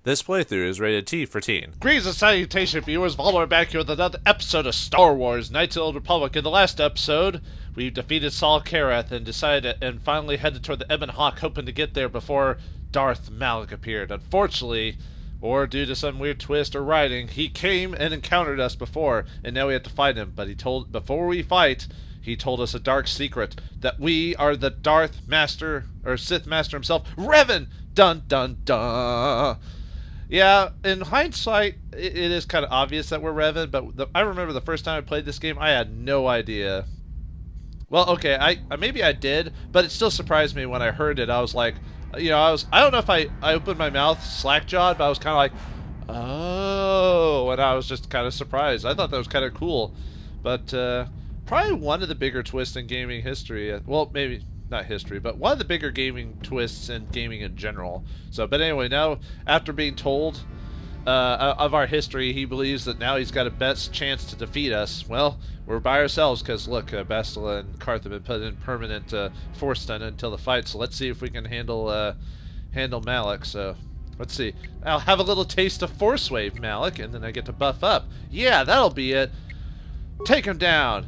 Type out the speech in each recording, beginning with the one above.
This playthrough is rated T for teen. Greetings and salutation, viewers. Vauldemare back here with another episode of Star Wars Knights of the Old Republic. In the last episode, we defeated Saul Kareth and finally headed toward the Ebon Hawk, hoping to get there before Darth Malek appeared. Unfortunately, or due to some weird twist or writing, he came and encountered us before, and now we have to fight him. But before we fight, he told us a dark secret, that we are the Darth Master, or Sith Master himself, Revan! Dun dun dun! Yeah, in hindsight, it is kind of obvious that we're Revan, but I remember the first time I played this game, I had no idea. Well, okay, I maybe I did, but it still surprised me when I heard it. I was like, I don't know if I opened my mouth slack-jawed, but I was kind of like, oh, and I was just kind of surprised. I thought that was kind of cool, but probably one of the bigger twists in gaming history. Well, maybe not history, but one of the bigger gaming twists in gaming in general. So, but anyway, now after being told of our history, he believes that now he's got a best chance to defeat us. Well, we're by ourselves because look, Bastila and Karth have been put in permanent force stun until the fight. So let's see if we can handle Malek. So let's see. I'll have a little taste of Force Wave, Malek, and then I get to buff up. Yeah, that'll be it. Take him down.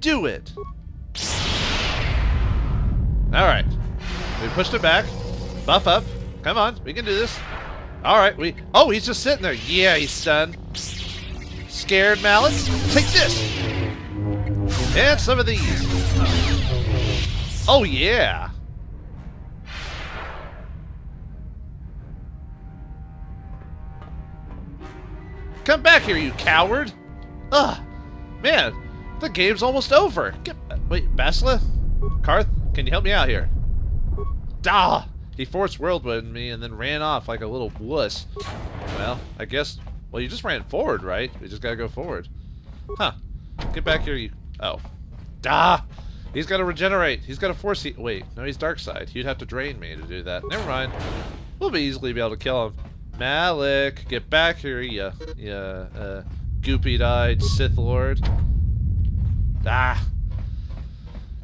Do it. Alright. We pushed it back. Buff up. Come on, we can do this. Alright, oh, he's just sitting there. Yeah, he's stunned. Scared, Malek? Take this! And some of these. Oh, yeah. Come back here, you coward! Ugh. Man, the game's almost over. Wait, Bastila? Karth? Can you help me out here? Ah! He forced whirlwind me and then ran off like a little wuss. Well, I guess... Well, you just ran forward, right? We just gotta go forward. Huh. Get back here, you... Oh. Ah! He's gotta regenerate. He's gotta force... Wait, no, he's dark side. You'd have to drain me to do that. Never mind. We'll easily be able to kill him. Malek, get back here, you goopy-eyed Sith Lord. Ah!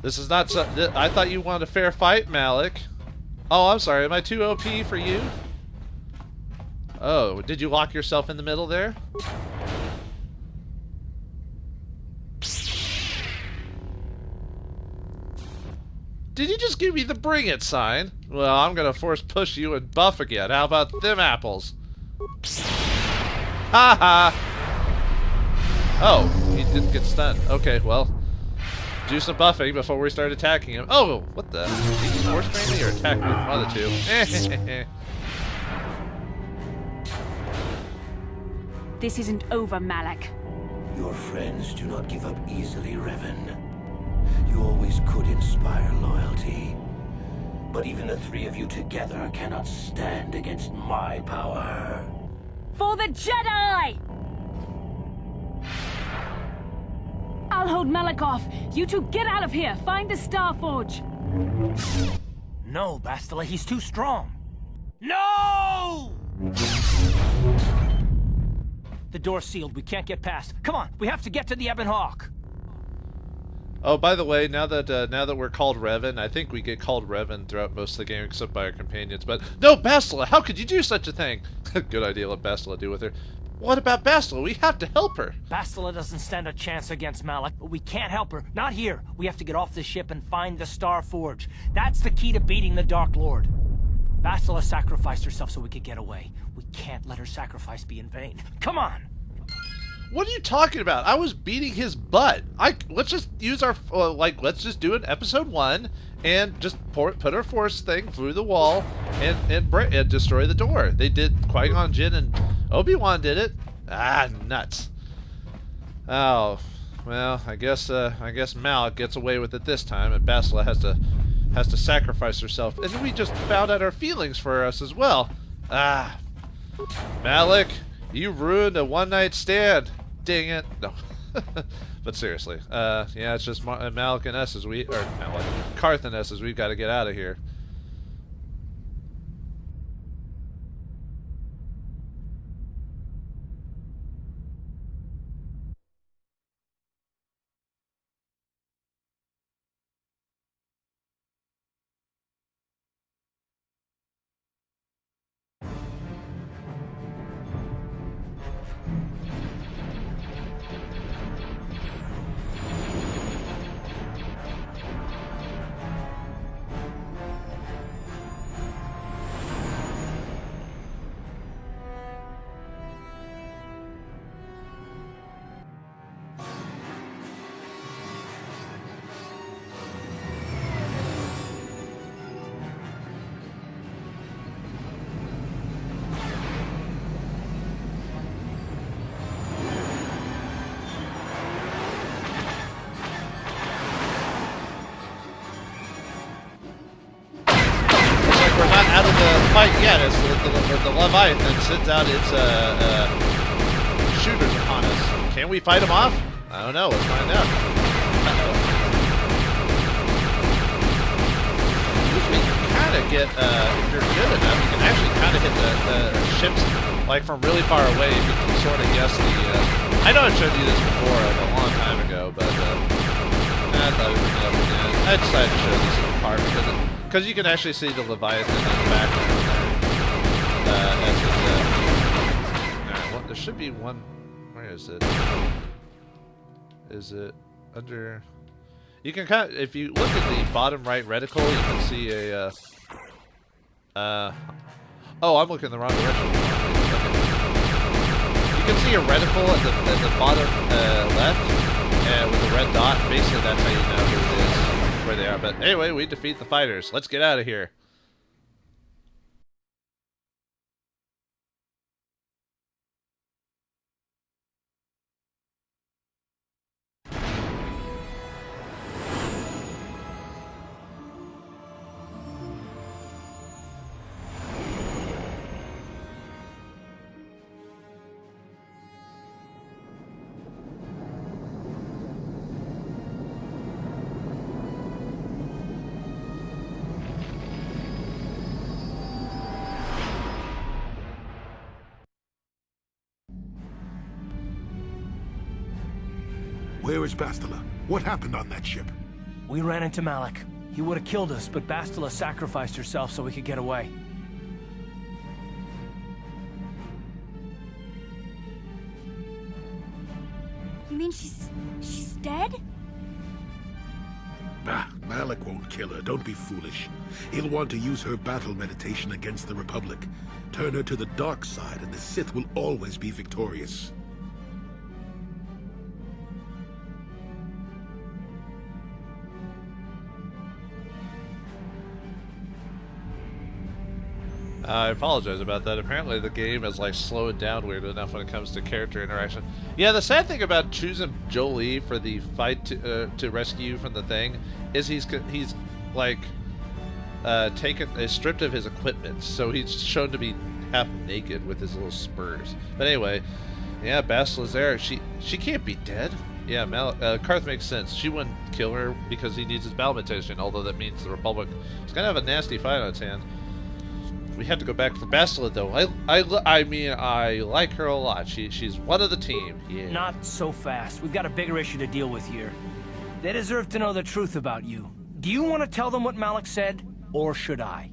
This is not so... I thought you wanted a fair fight, Malek. Oh, I'm sorry. Am I too OP for you? Oh, did you lock yourself in the middle there? Did you just give me the bring it sign? Well, I'm gonna force push you and buff again. How about them apples? Ha ha! Oh, he didn't get stunned. Okay, well... Do some buffing before we start attacking him. Oh, what the? Did he just force train me or attack me from one of the two? This isn't over, Malek. Your friends do not give up easily, Revan. You always could inspire loyalty. But even the three of you together cannot stand against my power. For the Jedi! I'll hold Malek off. You two get out of here. Find the Star Forge. No, Bastila, he's too strong. No! The door's sealed. We can't get past. Come on, we have to get to the Ebon Hawk. Oh, by the way, now that we're called Revan, I think we get called Revan throughout most of the game, except by our companions. But no, Bastila, how could you do such a thing? Good idea. Let Bastila do with her. What about Bastila? We have to help her. Bastila doesn't stand a chance against Malek, but we can't help her. Not here. We have to get off the ship and find the Star Forge. That's the key to beating the Dark Lord. Bastila sacrificed herself so we could get away. We can't let her sacrifice be in vain. Come on! What are you talking about? I was beating his butt. Let's just use our let's just do an episode 1 and just put our force thing through the wall and destroy the door. They did. Qui-Gon Jinn and Obi-Wan did it. Ah, nuts. Oh, well, I guess Malek gets away with it this time, and Bastila has to sacrifice herself. And we just found out our feelings for us as well. Ah, Malek, you ruined a one-night stand. Dang it. No. But seriously, yeah, it's just Malek and us Karth and us as we've got to get out of here. as the Leviathan sends out its shooters upon us. Can we fight them off? I don't know. Let's find out. You can kind of get, if you're good enough, you can actually kind of hit the ships like from really far away. If you can sort of guess the. I know I showed you this before, like a long time ago, but I thought I'd bring it up again. I decided to show this in part because you can actually see the Leviathan in the background there. There should be one. Where is it? Is it under? You can kind of, if you look at the bottom right reticle, you can see a. Oh, I'm looking the wrong direction. You can see a reticle at the bottom left, with a red dot. Basically, that's how you know who it is, where they are. But anyway, we defeat the fighters. Let's get out of here. Where is Bastila? What happened on that ship? We ran into Malek. He would have killed us, but Bastila sacrificed herself so we could get away. You mean she's dead? Bah, Malek won't kill her. Don't be foolish. He'll want to use her battle meditation against the Republic. Turn her to the dark side, and the Sith will always be victorious. I apologize about that. Apparently the game is like slowed down weird enough when it comes to character interaction. Yeah, the sad thing about choosing Jolie for the fight to rescue you from the thing is he's like stripped of his equipment, so he's shown to be half naked with his little spurs. But anyway, yeah, Bastila's there. She can't be dead. Yeah, Kareth makes sense. She wouldn't kill her because he needs his battle meditation, although that means the Republic is gonna have a nasty fight on its hands. We have to go back for Bastila, though. I mean, I like her a lot. She's one of the team. Yeah. Not so fast. We've got a bigger issue to deal with here. They deserve to know the truth about you. Do you want to tell them what Malek said, or should I?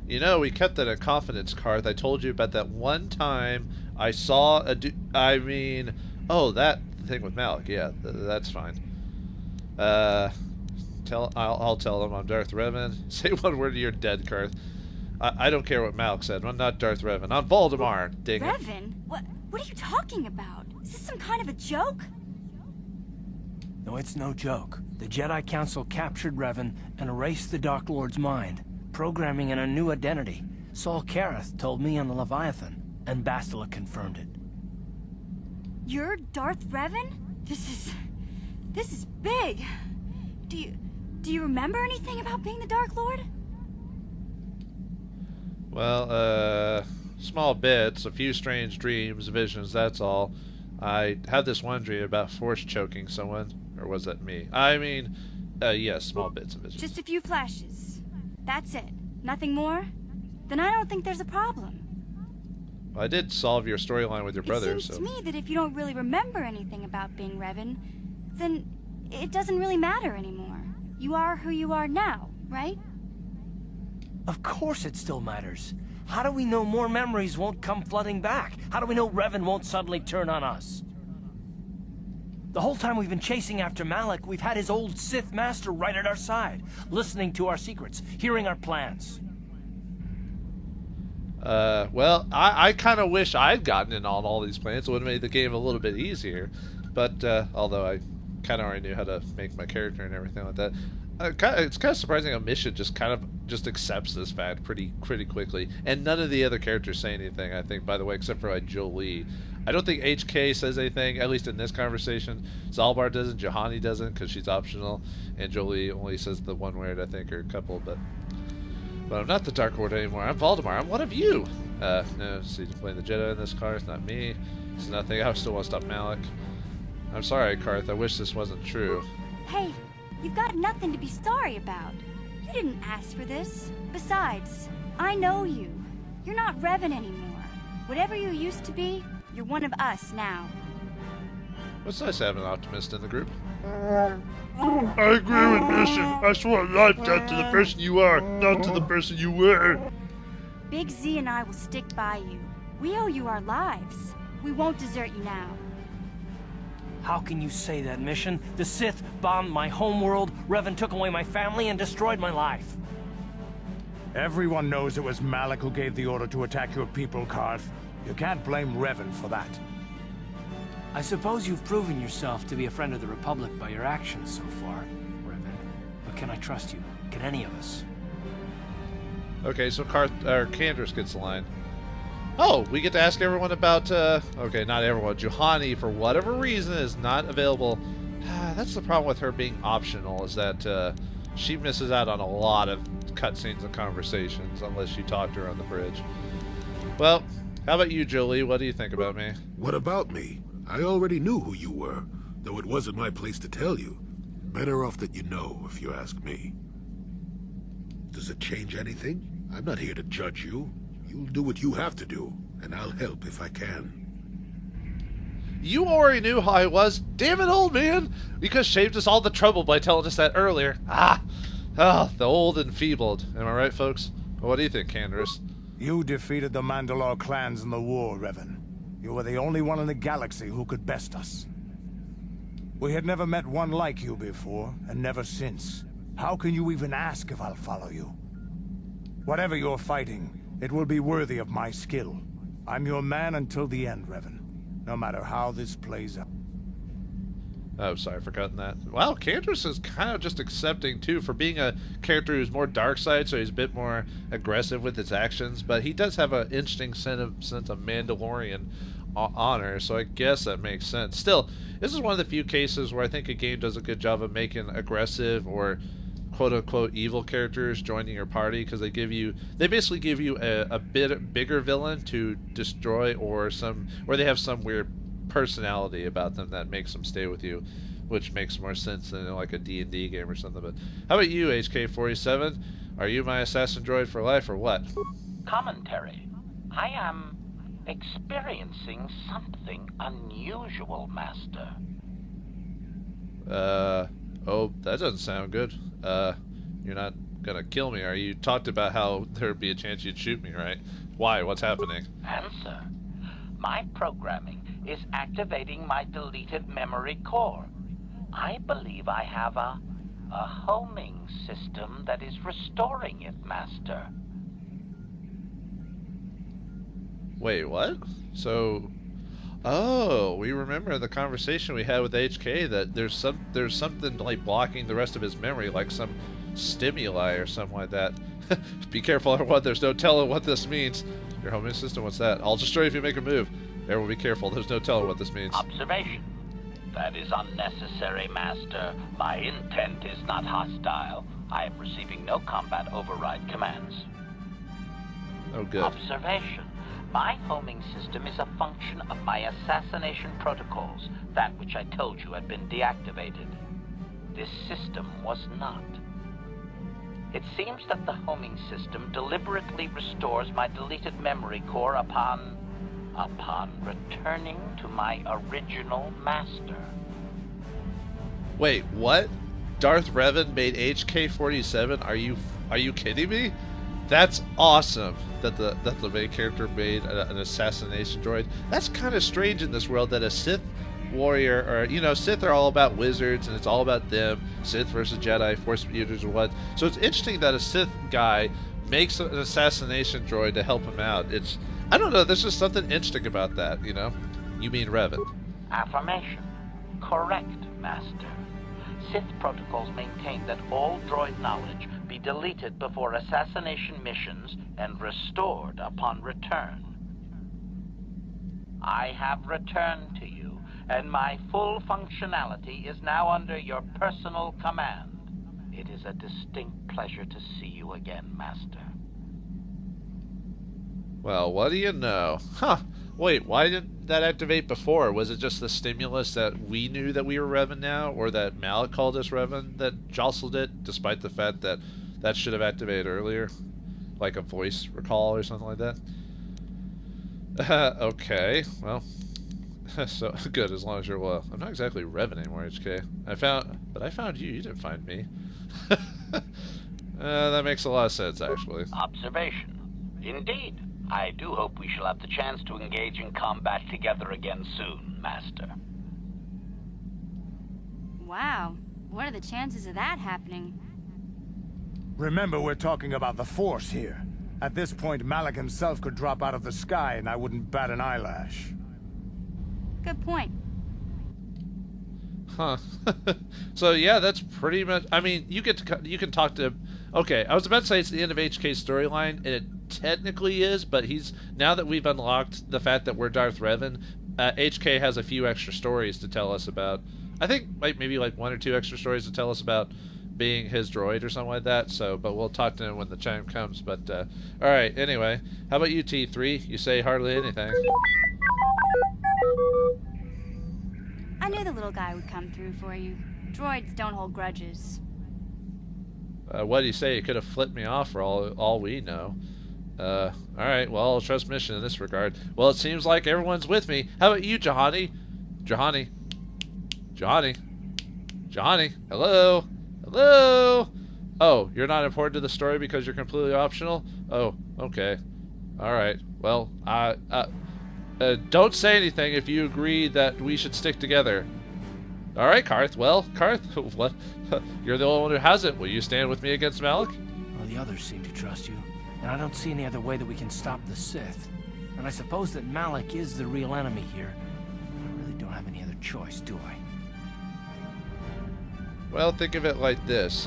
You know, we kept that in confidence, Karth. I told you about that one time I saw a oh, that thing with Malek. Yeah, that's fine. I'll tell them I'm Darth Revan. Say one word or you're dead, Karth. I don't care what Malek said. I'm not Darth Revan. I'm Vauldemare. Dang it. Revan? What are you talking about? Is this some kind of a joke? No, it's no joke. The Jedi Council captured Revan and erased the Dark Lord's mind, programming in a new identity. Saul Kareth told me on the Leviathan, and Bastila confirmed it. You're Darth Revan? This is big. Do you remember anything about being the Dark Lord? Well, small bits, a few strange dreams, visions, that's all. I had this one dream about force choking someone, or was that me? I mean, yes, small bits of visions. Just a few flashes. That's it. Nothing more? Then I don't think there's a problem. Well, I did solve your storyline with your brother, It seems to me that if you don't really remember anything about being Revan, then it doesn't really matter anymore. You are who you are now, right? Of course it still matters. How do we know more memories won't come flooding back? How do we know Revan won't suddenly turn on us? The whole time we've been chasing after Malek, we've had his old Sith master right at our side, listening to our secrets, hearing our plans. Well, I kind of wish I'd gotten in on all these plans. It would have made the game a little bit easier. But, although I kind of already knew how to make my character and everything like that. It's kind of surprising how Mission just accepts this fact pretty quickly, and none of the other characters say anything. I think, by the way, except for like Jolie. I don't think HK says anything, at least in this conversation. Zalbar doesn't, Juhani doesn't, because she's optional, and Jolie only says the one word, I think, or a couple. But But I'm not the Dark Lord anymore. I'm Vauldemare. I'm one of you. No, see, playing the Jedi in this car. It's not me. It's nothing. I still want to stop Malek. I'm sorry, Kareth. I wish this wasn't true. Hey, you've got nothing to be sorry about. You didn't ask for this. Besides, I know you. You're not Revan anymore. Whatever you used to be, you're one of us now. What's nice having an optimist in the group? I agree with Mission. I swore life death to the person you are, not to the person you were. Big Z and I will stick by you. We owe you our lives. We won't desert you now. How can you say that, Mission? The Sith bombed my homeworld, Revan took away my family, and destroyed my life. Everyone knows it was Malek who gave the order to attack your people, Karth. You can't blame Revan for that. I suppose you've proven yourself to be a friend of the Republic by your actions so far, Revan. But can I trust you? Can any of us? Okay, so Candace gets the line. Oh, we get to ask everyone about, okay, not everyone. Juhani, for whatever reason, is not available. That's the problem with her being optional, is that she misses out on a lot of cutscenes and conversations, unless you talk to her on the bridge. Well, how about you, Jolie? What do you think about me? What about me? I already knew who you were, though it wasn't my place to tell you. Better off that you know, if you ask me. Does it change anything? I'm not here to judge you. You'll do what you have to do, and I'll help if I can. You already knew how I was. Damn it, old man! You could have shaved us all the trouble by telling us that earlier. The old and feebled. Am I right, folks? What do you think, Candace? You defeated the Mandalore clans in the war, Revan. You were the only one in the galaxy who could best us. We had never met one like you before, and never since. How can you even ask if I'll follow you? Whatever you're fighting, it will be worthy of my skill. I'm your man until the end, Revan. No matter how this plays out. Oh, sorry for cutting that. Wow, Candace is kind of just accepting, too, for being a character who's more dark side, so he's a bit more aggressive with his actions, but he does have an interesting sense of Mandalorian honor, so I guess that makes sense. Still, this is one of the few cases where I think a game does a good job of making aggressive or quote-unquote evil characters joining your party, because they basically give you a bit bigger villain to destroy, or they have some weird personality about them that makes them stay with you, which makes more sense than like a D&D game or something. But how about you, HK-47? Are you my assassin droid for life or what? Commentary. I am experiencing something unusual, Master. Oh, that doesn't sound good. You're not gonna kill me, are you? You talked about how there'd be a chance you'd shoot me, right? Why? What's happening? Answer. My programming is activating my deleted memory core. I believe I have a homing system that is restoring it, Master. Wait, what? So, oh, we remember the conversation we had with HK that there's something like blocking the rest of his memory, like some stimuli or something like that. Be careful, everyone. There's no telling what this means. Your homing system, what's that? I'll destroy if you make a move. Everyone be careful. There's no telling what this means. Observation. That is unnecessary, Master. My intent is not hostile. I am receiving no combat override commands. Oh, good. Observation. My homing system is a function of my assassination protocols, that which I told you had been deactivated. This system was not. It seems that the homing system deliberately restores my deleted memory core upon returning to my original master. Wait, what? Darth Revan made HK-47? Are you kidding me? That's awesome that the main character made an assassination droid. That's kind of strange in this world that a Sith warrior, or Sith are all about wizards and it's all about them, Sith versus Jedi, Force users or what. So it's interesting that a Sith guy makes an assassination droid to help him out. I don't know, there's just something interesting about that, You mean Revan. Affirmation. Correct, Master. Sith protocols maintain that all droid knowledge be deleted before assassination missions and restored upon return. I have returned to you, and my full functionality is now under your personal command. It is a distinct pleasure to see you again, Master. Well, what do you know? Huh. Wait, why didn't that activate before? Was it just the stimulus that we knew that we were Revan now, or that Malek called us Revan that jostled it, despite the fact that that should have activated earlier? Like a voice recall or something like that? Okay, well, so good, as long as you're well. I'm not exactly Revan anymore, HK. But I found you. You didn't find me. That makes a lot of sense, actually. Observation. Indeed. I do hope we shall have the chance to engage in combat together again soon, Master. Wow. What are the chances of that happening? Remember, we're talking about the Force here. At this point, Malek himself could drop out of the sky and I wouldn't bat an eyelash. Good point. Huh. So yeah, that's pretty much. I mean, you can talk to. Okay, I was about to say it's the end of HK's storyline, and it technically is, but now that we've unlocked the fact that we're Darth Revan, HK has a few extra stories to tell us about. I think maybe like 1 or 2 extra stories to tell us about being his droid or something like that. So, but we'll talk to him when the time comes. But all right. Anyway, how about you, T3? You say hardly anything. I knew the little guy would come through for you. Droids don't hold grudges. What do you say? You could have flipped me off for all we know. Alright, well, I'll trust mission in this regard. Well, it seems like everyone's with me. How about you, Jahani? Jahani? Hello? Hello? Oh, you're not important to the story because you're completely optional? Oh, okay. Alright, well, don't say anything if you agree that we should stick together. Alright, Karth. Well, Karth, what? You're the only one who hasn't. Will you stand with me against Malek? Well, the others seem to trust you, and I don't see any other way that we can stop the Sith. And I suppose that Malek is the real enemy here. I really don't have any other choice, do I? Well, think of it like this.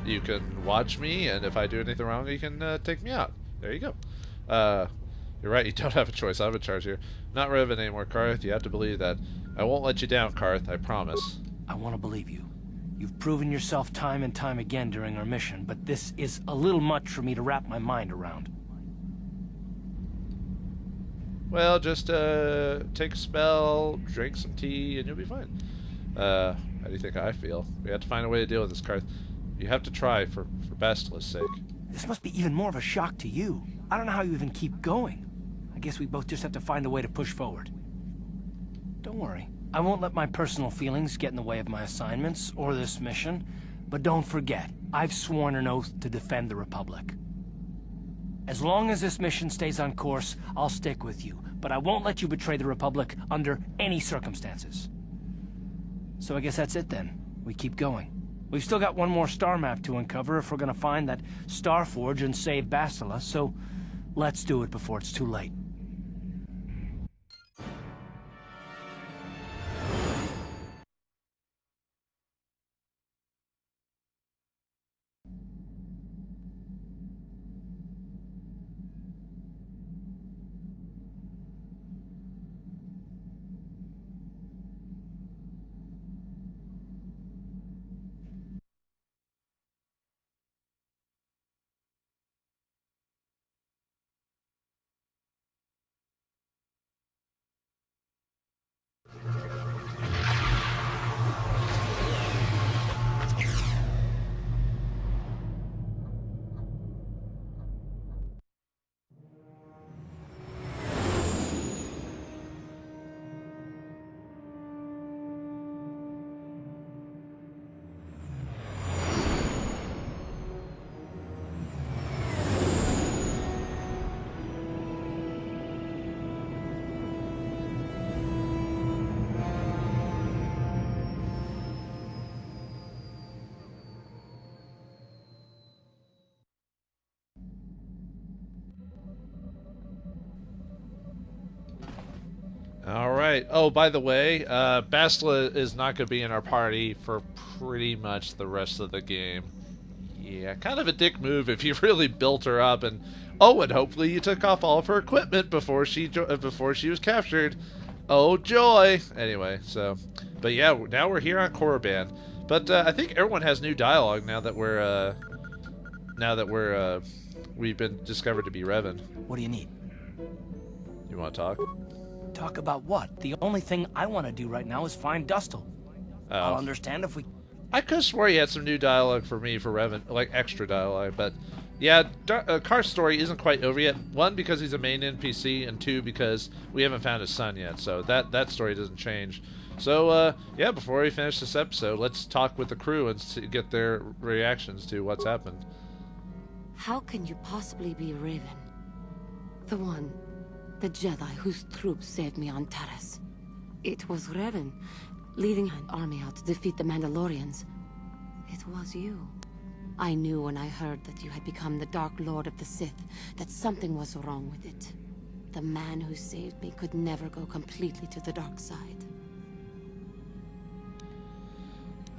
You can watch me, and if I do anything wrong, you can take me out. There you go. You're right, you don't have a choice. I'm in charge here. Not Revan anymore, Karth. You have to believe that. I won't let you down, Karth. I promise. I want to believe you. You've proven yourself time and time again during our mission, but this is a little much for me to wrap my mind around. Well, just take a spell, drink some tea, and you'll be fine. How do you think I feel? We have to find a way to deal with this, Karth. You have to try for Bastla's sake. This must be even more of a shock to you. I don't know how you even keep going. I guess we both just have to find a way to push forward. Don't worry. I won't let my personal feelings get in the way of my assignments or this mission. But don't forget, I've sworn an oath to defend the Republic. As long as this mission stays on course, I'll stick with you. But I won't let you betray the Republic under any circumstances. So I guess that's it then. We keep going. We've still got one more star map to uncover if we're gonna find that Star Forge and save Bastila, so let's do it before it's too late. Alright. Oh, by the way, Bastila is not going to be in our party for pretty much the rest of the game. Yeah, kind of a dick move if you really built her up and... Oh, and hopefully you took off all of her equipment before she was captured. Oh, joy! Anyway, so... But yeah, now we're here on Korriban. But I think everyone has new dialogue now that we've been discovered to be Revan. What do you need? You want to talk? Talk about what? The only thing I want to do right now is find Dustle. I'll understand if we... I could have swore he had some new dialogue for me for Revan, like extra dialogue, but yeah, Karth's story isn't quite over yet. One, because he's a main NPC, and two, because we haven't found his son yet, so that story doesn't change. So, yeah, before we finish this episode, let's talk with the crew and get their reactions to what's happened. How can you possibly be Raven? The Jedi whose troops saved me on Taris. It was Raven, leading an army out to defeat the Mandalorians. It was you. I knew when I heard that you had become the Dark Lord of the Sith, that something was wrong with it. The man who saved me could never go completely to the dark side.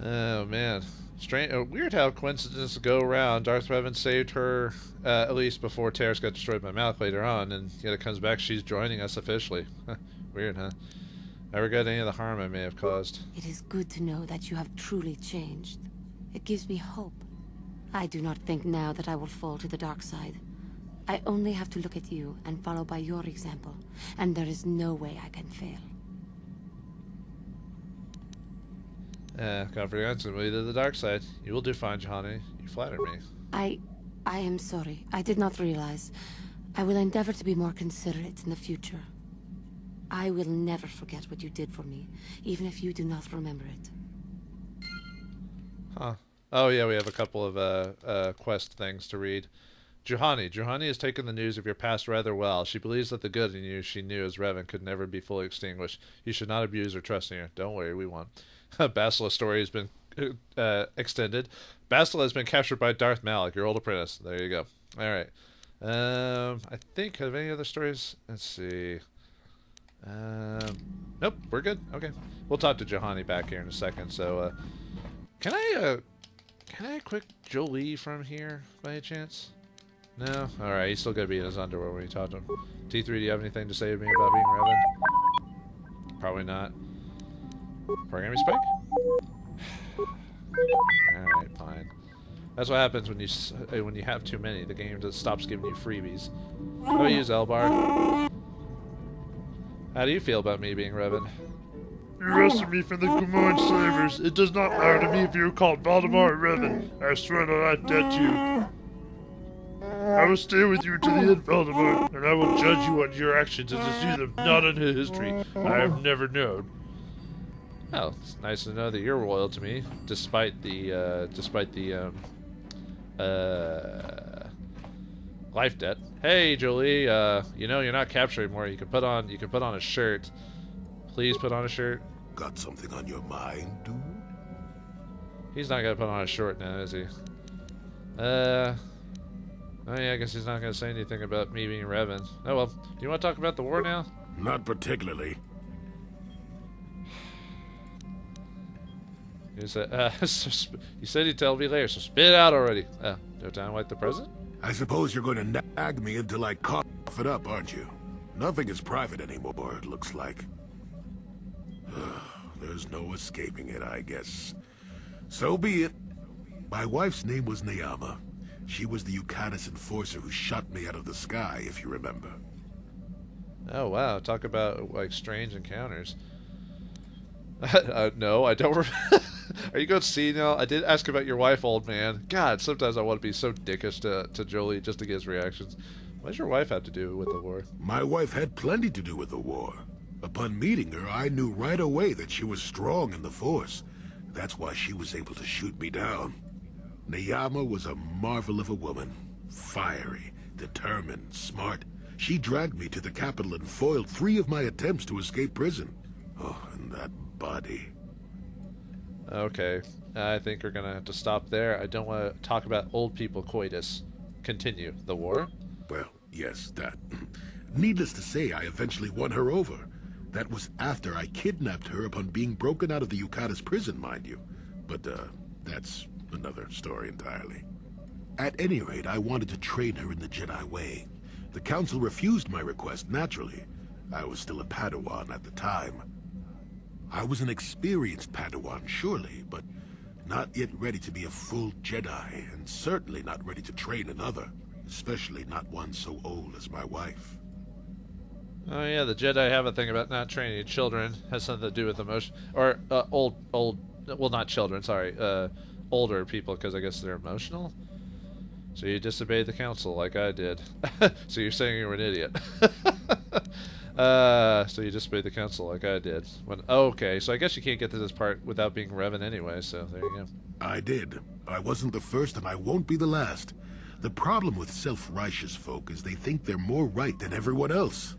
Oh, man. Strange, weird how coincidences go around. Darth Revan saved her, at least before Taris got destroyed by Malek later on, and yet it comes back she's joining us officially. Weird, huh? I regret any of the harm I may have caused. It is good to know that you have truly changed. It gives me hope. I do not think now that I will fall to the dark side. I only have to look at you and follow by your example, and there is no way I can fail. Comforting ultimately to the dark side. You will do fine, Johnny. You flatter me. I am sorry. I did not realize. I will endeavor to be more considerate in the future. I will never forget what you did for me, even if you do not remember it. Huh. Oh yeah, we have a couple of quest things to read. Juhani has taken the news of your past rather well. She believes that the good in you she knew as Revan could never be fully extinguished. You should not abuse or trust in her. Don't worry, we won't. Basila's story has been extended. Basila has been captured by Darth Malek, your old apprentice. There you go. All right. I think, have any other stories? Let's see. Nope, we're good. Okay. We'll talk to Juhani back here in a second. So, can I quick Jolie from here by any chance? No? Alright, he's still gonna be in his underwear when you talk to him. T3, do you have anything to say to me about being Revan? Probably not. Programming spike? Alright, fine. That's what happens when you have too many. The game just stops giving you freebies. How about you, Zelbar? How do you feel about me being Revan? You rescued me from the Gumoan slavers. It does not matter to me if you're called Vauldemare or Revan. I swear to that debt to you. I will stay with you to the end, Vauldemare, and I will judge you on your actions as I see them, not on a history I have never known. Well, it's nice to know that you're loyal to me, despite the life debt. Hey, Jolie, you know you're not captured anymore. You can put on a shirt. Please put on a shirt. Got something on your mind, dude? He's not gonna put on a short now, is he? Oh yeah, I guess he's not gonna say anything about me being Revan. Oh well. Do you want to talk about the war now? Not particularly. You said, you said you'd tell me later, so spit it out already. No time like the president? I suppose you're going to nag me until I cough it up, aren't you? Nothing is private anymore, it looks like. There's no escaping it, I guess. So be it. My wife's name was Neyama. She was the Yukanis enforcer who shot me out of the sky, if you remember. Oh wow, talk about like strange encounters. No, I don't remember. Are you going to see now? I did ask about your wife, old man. God, sometimes I want to be so dickish to Jolie just to get his reactions. What does your wife have to do with the war? My wife had plenty to do with the war. Upon meeting her, I knew right away that she was strong in the Force. That's why she was able to shoot me down. Neyama was a marvel of a woman. Fiery, determined, smart. She dragged me to the capital and foiled 3 of my attempts to escape prison. Oh, and that body. Okay, I think we're gonna have to stop there. I don't want to talk about old people coitus. Continue. The war? Well, yes, that. Needless to say, I eventually won her over. That was after I kidnapped her upon being broken out of the Yukatas prison, mind you. But, that's another story entirely. At any rate, I wanted to train her in the Jedi way. The Council refused my request, naturally. I was still a Padawan at the time. I was an experienced Padawan, surely, but Not yet ready to be a full Jedi, and certainly not ready to train another. Especially not one so old as my wife. Oh yeah, the Jedi have a thing about not training children. Has something to do with emotion, or old. Well, not children. Sorry, older people, because I guess they're emotional. So you disobeyed the council like I did. So you're saying you were an idiot. So you disobeyed the council like I did. Okay, so I guess you can't get to this part without being Revan anyway. So there you go. I did. I wasn't the first, and I won't be the last. The problem with self-righteous folk is they think they're more right than everyone else.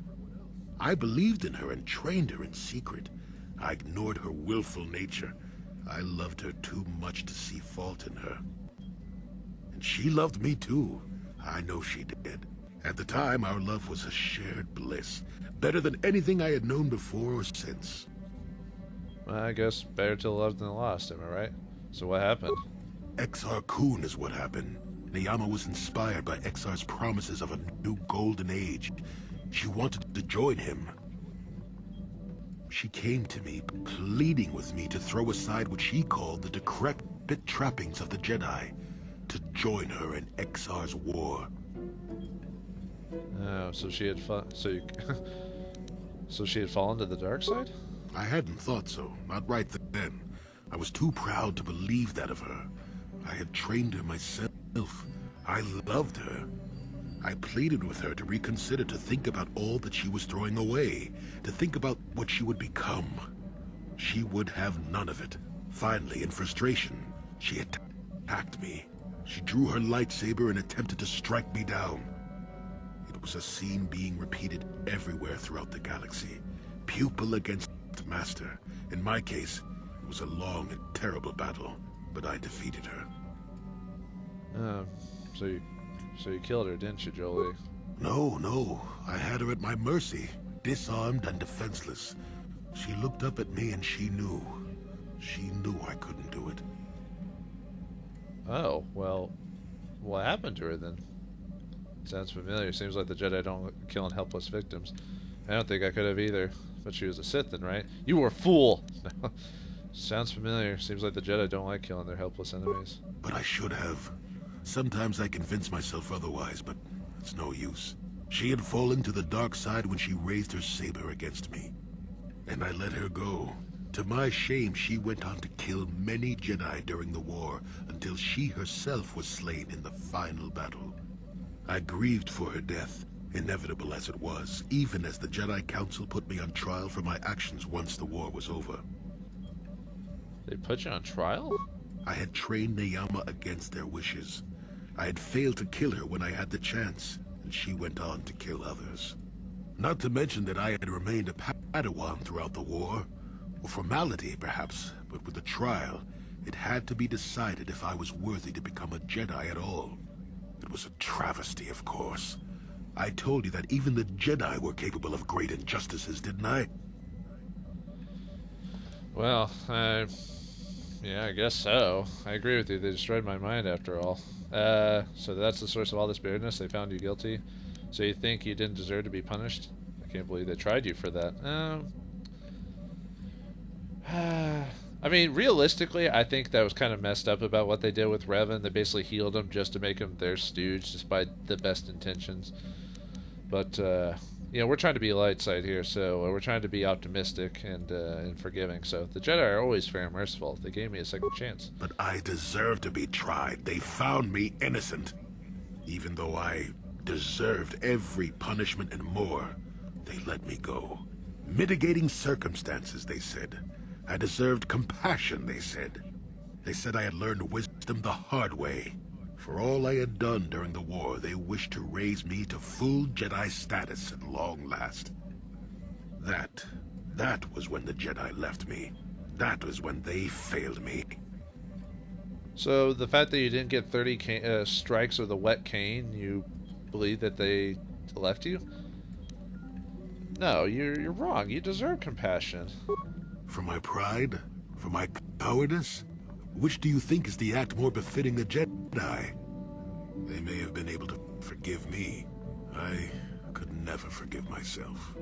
I believed in her and trained her in secret. I ignored her willful nature. I loved her too much to see fault in her. And she loved me too. I know she did. At the time, our love was a shared bliss. Better than anything I had known before or since. Well, I guess better to loved than lost, am I right? So what happened? Exar Kun is what happened. Neyama was inspired by Exar's promises of a new golden age. She wanted to join him. She came to me, pleading with me to throw aside what she called the decrepit trappings of the Jedi, to join her in Exar's war. Oh, so she had so she had fallen to the dark side? I hadn't thought so, not right then. I was too proud to believe that of her. I had trained her myself. I loved her. I pleaded with her to reconsider, to think about all that she was throwing away, to think about what she would become. She would have none of it. Finally, in frustration, she attacked me. She drew her lightsaber and attempted to strike me down. It was a scene being repeated everywhere throughout the galaxy. Pupil against master. In my case, it was a long and terrible battle, but I defeated her. So you killed her, didn't you, Jolie? No. I had her at my mercy, disarmed and defenseless. She looked up at me and she knew. She knew I couldn't do it. Oh, well, what happened to her then? Sounds familiar. Seems like the Jedi don't like killing helpless victims. I don't think I could have either. But she was a Sith then, right? You were a fool! Sounds familiar. Seems like the Jedi don't like killing their helpless enemies. But I should have. Sometimes I convince myself otherwise, but it's no use. She had fallen to the dark side when she raised her saber against me. And I let her go. To my shame, she went on to kill many Jedi during the war, until she herself was slain in the final battle. I grieved for her death, inevitable as it was, even as the Jedi Council put me on trial for my actions once the war was over. They put you on trial? I had trained Neyama against their wishes. I had failed to kill her when I had the chance, and she went on to kill others. Not to mention that I had remained a Padawan throughout the war. A formality, perhaps, but with the trial, it had to be decided if I was worthy to become a Jedi at all. It was a travesty, of course. I told you that even the Jedi were capable of great injustices, didn't I? Well, yeah, I guess so. I agree with you. They destroyed my mind after all. So that's the source of all this bitterness. They found you guilty. So you think you didn't deserve to be punished? I can't believe they tried you for that. I mean, realistically, I think that was kind of messed up about what they did with Revan. They basically healed him just to make him their stooge, despite the best intentions. But, you know, we're trying to be light side here, so we're trying to be optimistic and forgiving. So the Jedi are always fair and merciful. They gave me a second chance. But I deserve to be tried. They found me innocent. Even though I deserved every punishment and more, they let me go. Mitigating circumstances, they said. I deserved compassion, they said. They said I had learned wisdom the hard way. For all I had done during the war, they wished to raise me to full Jedi status at long last. That was when the Jedi left me. That was when they failed me. So the fact that you didn't get 30 strikes with a wet cane, you believe that they left you? No, you're wrong. You deserve compassion. For my pride? For my cowardice? Which do you think is the act more befitting a Jedi? They may have been able to forgive me. I could never forgive myself.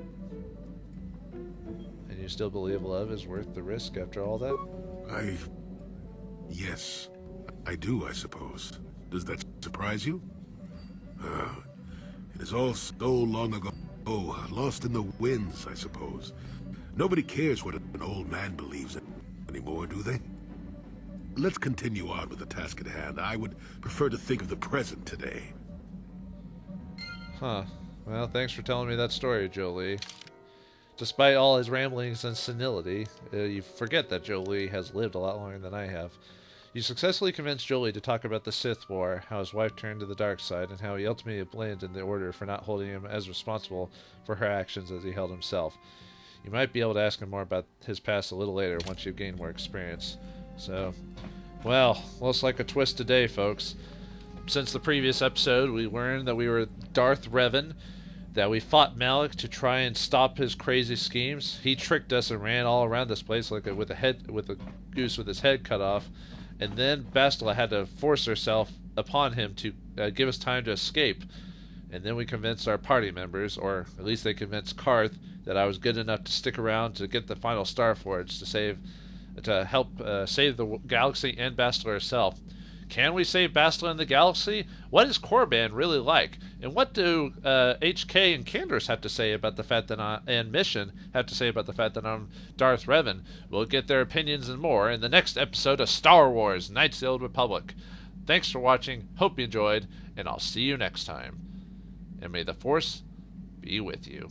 And you still believe love is worth the risk after all that? Yes, I do, I suppose. Does that surprise you? It is all so long ago, lost in the winds, I suppose. Nobody cares what an old man believes in anymore, do they? Let's continue on with the task at hand. I would prefer to think of the present today. Huh. Well, thanks for telling me that story, Jolie. Despite all his ramblings and senility, you forget that Jolie has lived a lot longer than I have. You successfully convinced Jolie to talk about the Sith War, how his wife turned to the dark side, and how he ultimately abandoned the Order for not holding him as responsible for her actions as he held himself. You might be able to ask him more about his past a little later once you've gained more experience. So, well, looks like a twist today, folks. Since the previous episode, we learned that we were Darth Revan, that we fought Malek to try and stop his crazy schemes. He tricked us and ran all around this place like with a goose with his head cut off. And then Bastila had to force herself upon him to give us time to escape. And then we convinced our party members, or at least they convinced Karth, that I was good enough to stick around to get the final Starforge to help save the galaxy and Bastila herself. Can we save Bastila and the galaxy? What is Korriban really like? And what do HK and Canderous have to say about the fact that and Mission have to say about the fact that I'm Darth Revan? We'll get their opinions and more in the next episode of Star Wars: Knights of the Old Republic. Thanks for watching, hope you enjoyed, and I'll see you next time. And may the Force be with you.